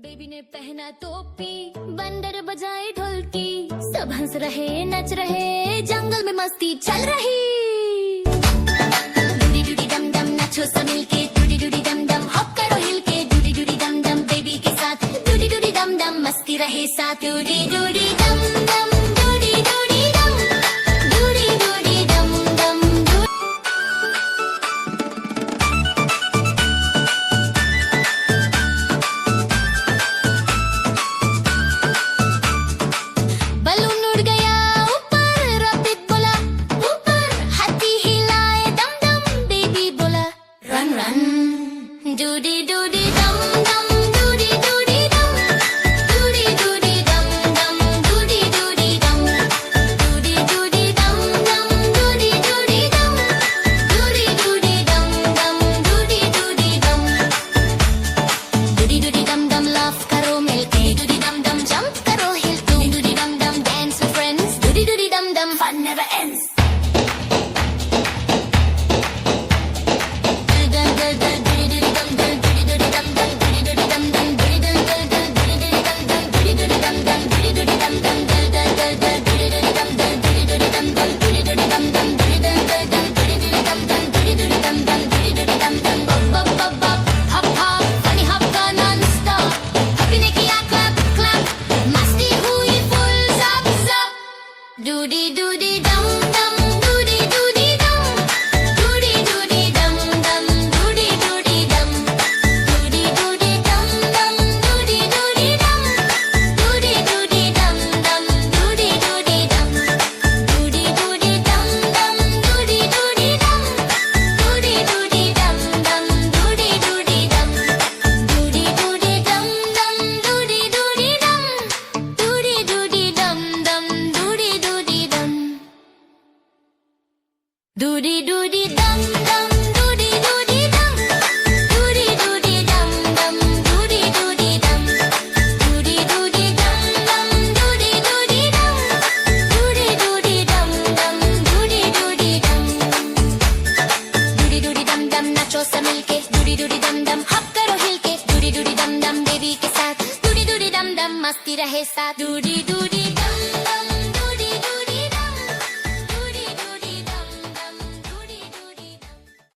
Baby ने पहना टोपी, बंदर बजाए ढोलकी, सब हंस रहे नच रहे, जंगल में मस्ती चल रही। डूडी डूडी डम डम नाचो सब मिलके, डूडी डूडी डम डम हॉप करो हिल के, डूडी डूडी डम डम बेबी के साथ, डूडी डूडी डम डम मस्ती रहे साथ, डूडी डूडी डम डम डूडी डूडी डम, डूडी डूडी डम डम बलून उड़ गया ऊपर, रॉकेट बोला ऊपर, हाथी हिलाए दम दम, बेबी बोला रन रन, डूडी डूडी डम डम, डूडी डूडी डम, डूडी डूडी डम डम, डूडी डूडी डम, डूडी डूडी डम डम, डूडी डूडी डम, डूडी डूडी डम डम, डूडी डूडी डम, डूडी डूडी डम डम लाफ करो मिलके, डूडी डम डम जंप करो हिल के, डूडी डम डम dance with friends, doody doody dum dum, fun never ends. Doody doody dum dum, doody doody dum, doody doody dum dum, doody doody dum, doody doody dum dum, doody doody dum, doody doody dum dum, doody doody dum, doody doody dum dum, doody doody dum, doody doody dum dum, doody doody dum, doody doody dum dum, doody doody dum, doody doody dum dum, doody doody dum. Doody doody dum dum, doody doody dum, doody doody dum dum, doody doody dum, doody doody dum dum, doody doody dum, doody doody dum dum, doody doody dum, doody doody dum dum नाचो सब मिलके, doody doody dum dum हप करो हिल के, doody doody dum dum baby के साथ, doody doody dum dum मस्ती रहे साथ, doody doody